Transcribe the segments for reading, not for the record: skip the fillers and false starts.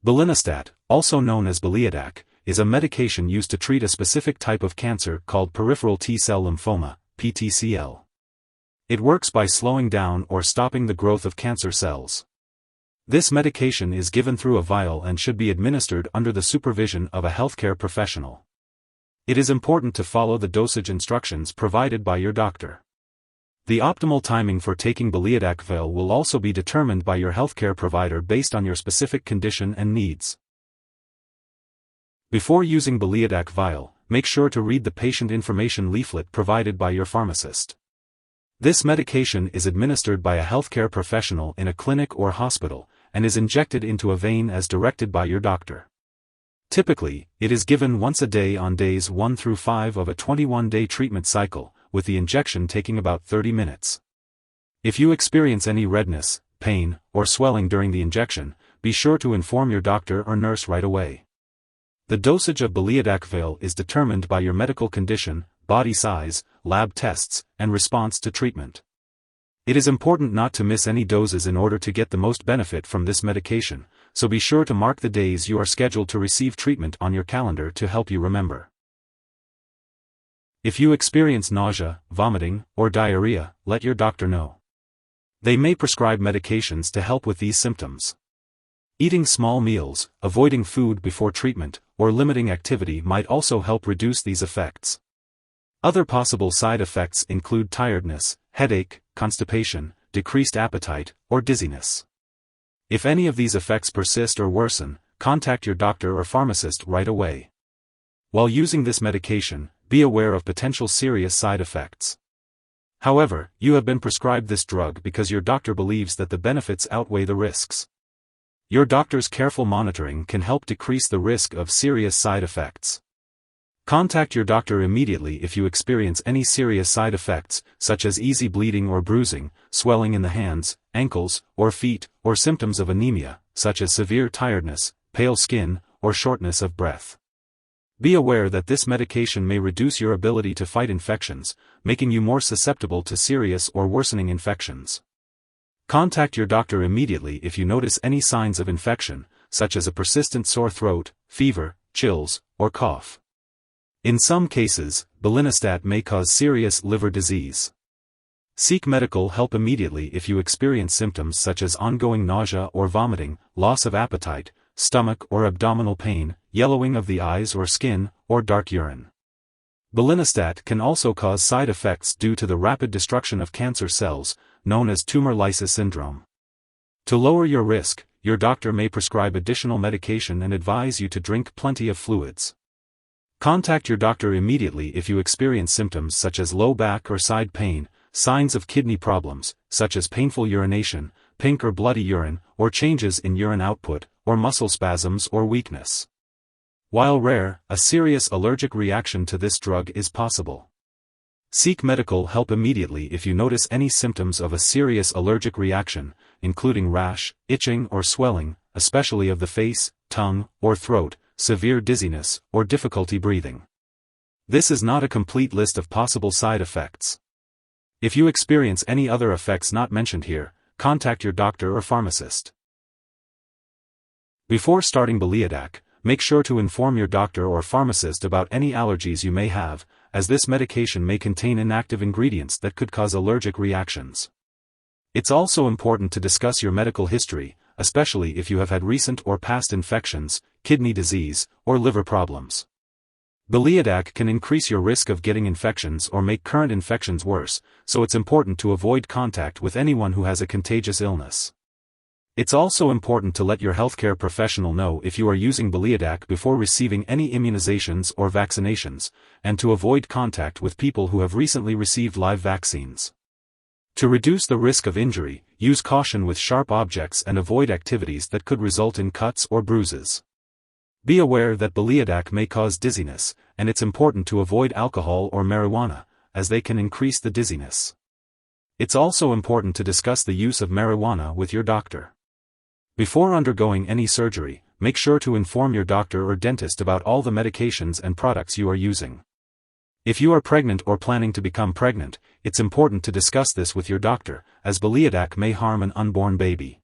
Belinostat, also known as Beleodaq, is a medication used to treat a specific type of cancer called peripheral T-cell lymphoma, PTCL. It works by slowing down or stopping the growth of cancer cells. This medication is given through a vial and should be administered under the supervision of a healthcare professional. It is important to follow the dosage instructions provided by your doctor. The optimal timing for taking Beleodaq Vial will also be determined by your healthcare provider based on your specific condition and needs. Before using Beleodaq Vial, make sure to read the patient information leaflet provided by your pharmacist. This medication is administered by a healthcare professional in a clinic or hospital, and is injected into a vein as directed by your doctor. Typically, it is given once a day on days 1 through 5 of a 21-day treatment cycle, with the injection taking about 30 minutes. If you experience any redness, pain, or swelling during the injection, be sure to inform your doctor or nurse right away. The dosage of Beleodaq Vial is determined by your medical condition, body size, lab tests, and response to treatment. It is important not to miss any doses in order to get the most benefit from this medication, so be sure to mark the days you are scheduled to receive treatment on your calendar to help you remember. If you experience nausea, vomiting, or diarrhea, let your doctor know. They may prescribe medications to help with these symptoms. Eating small meals, avoiding food before treatment, or limiting activity might also help reduce these effects. Other possible side effects include tiredness, headache, constipation, decreased appetite, or dizziness. If any of these effects persist or worsen, contact your doctor or pharmacist right away. While using this medication, be aware of potential serious side effects. However, you have been prescribed this drug because your doctor believes that the benefits outweigh the risks. Your doctor's careful monitoring can help decrease the risk of serious side effects. Contact your doctor immediately if you experience any serious side effects, such as easy bleeding or bruising, swelling in the hands, ankles, or feet, or symptoms of anemia, such as severe tiredness, pale skin, or shortness of breath. Be aware that this medication may reduce your ability to fight infections, making you more susceptible to serious or worsening infections. Contact your doctor immediately if you notice any signs of infection, such as a persistent sore throat, fever, chills, or cough. In some cases, Belinostat may cause serious liver disease. Seek medical help immediately if you experience symptoms such as ongoing nausea or vomiting, loss of appetite, stomach or abdominal pain, yellowing of the eyes or skin, or dark urine. Belinostat can also cause side effects due to the rapid destruction of cancer cells, known as tumor lysis syndrome. To lower your risk, your doctor may prescribe additional medication and advise you to drink plenty of fluids. Contact your doctor immediately if you experience symptoms such as low back or side pain, signs of kidney problems, such as painful urination, pink or bloody urine, or changes in urine output, or muscle spasms or weakness. While rare, a serious allergic reaction to this drug is possible. Seek medical help immediately if you notice any symptoms of a serious allergic reaction, including rash, itching or swelling, especially of the face, tongue, or throat, severe dizziness, or difficulty breathing. This is not a complete list of possible side effects. If you experience any other effects not mentioned here, contact your doctor or pharmacist. Before starting Beleodaq, make sure to inform your doctor or pharmacist about any allergies you may have, as this medication may contain inactive ingredients that could cause allergic reactions. It's also important to discuss your medical history, especially if you have had recent or past infections, kidney disease, or liver problems. Beleodaq can increase your risk of getting infections or make current infections worse, so it's important to avoid contact with anyone who has a contagious illness. It's also important to let your healthcare professional know if you are using Beleodaq before receiving any immunizations or vaccinations, and to avoid contact with people who have recently received live vaccines. To reduce the risk of injury, use caution with sharp objects and avoid activities that could result in cuts or bruises. Be aware that Beleodaq may cause dizziness, and it's important to avoid alcohol or marijuana, as they can increase the dizziness. It's also important to discuss the use of marijuana with your doctor. Before undergoing any surgery, make sure to inform your doctor or dentist about all the medications and products you are using. If you are pregnant or planning to become pregnant, it's important to discuss this with your doctor, as Beleodaq may harm an unborn baby.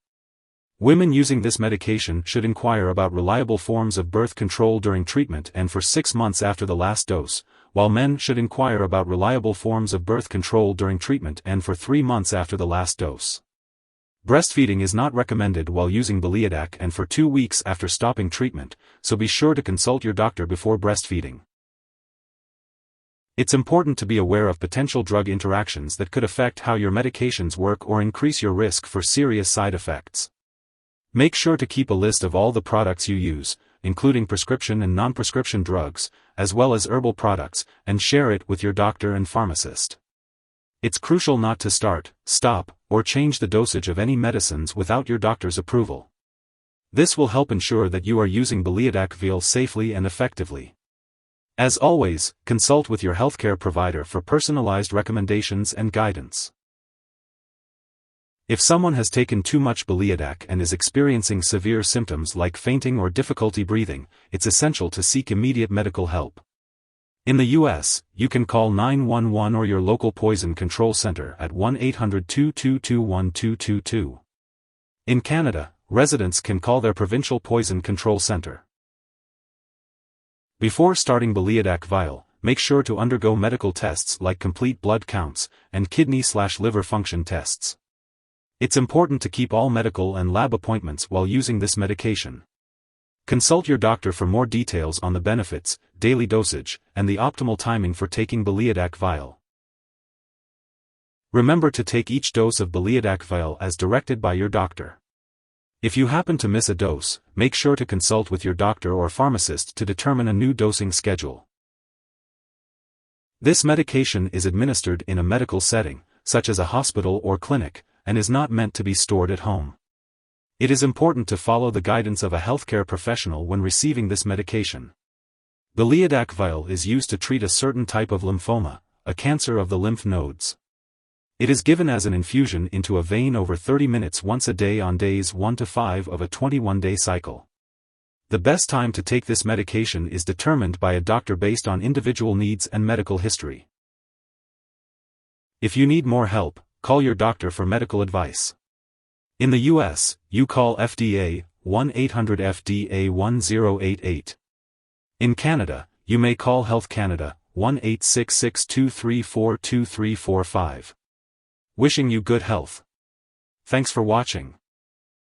Women using this medication should inquire about reliable forms of birth control during treatment and for 6 months after the last dose, while men should inquire about reliable forms of birth control during treatment and for 3 months after the last dose. Breastfeeding is not recommended while using Beleodaq and for 2 weeks after stopping treatment, so be sure to consult your doctor before breastfeeding. It's important to be aware of potential drug interactions that could affect how your medications work or increase your risk for serious side effects. Make sure to keep a list of all the products you use, including prescription and non-prescription drugs, as well as herbal products, and share it with your doctor and pharmacist. It's crucial not to start, stop, or change the dosage of any medicines without your doctor's approval. This will help ensure that you are using Beleodaq Vial safely and effectively. As always, consult with your healthcare provider for personalized recommendations and guidance. If someone has taken too much Beleodaq and is experiencing severe symptoms like fainting or difficulty breathing, it's essential to seek immediate medical help. In the U.S., you can call 911 or your local poison control center at 1-800-222-1222. In Canada, residents can call their provincial poison control center. Before starting Beleodaq Vial, make sure to undergo medical tests like complete blood counts and kidney/liver function tests. It's important to keep all medical and lab appointments while using this medication. Consult your doctor for more details on the benefits, daily dosage, and the optimal timing for taking Beleodaq Vial. Remember to take each dose of Beleodaq Vial as directed by your doctor. If you happen to miss a dose, make sure to consult with your doctor or pharmacist to determine a new dosing schedule. This medication is administered in a medical setting, such as a hospital or clinic, and is not meant to be stored at home. It is important to follow the guidance of a healthcare professional when receiving this medication. Beleodaq Vial is used to treat a certain type of lymphoma, a cancer of the lymph nodes. It is given as an infusion into a vein over 30 minutes once a day on days 1 to 5 of a 21-day cycle. The best time to take this medication is determined by a doctor based on individual needs and medical history. If you need more help, call your doctor for medical advice. In the U.S., you call FDA, 1-800-FDA-1088. In Canada, you may call Health Canada, 1-866-234-2345. Wishing you good health. Thanks for watching.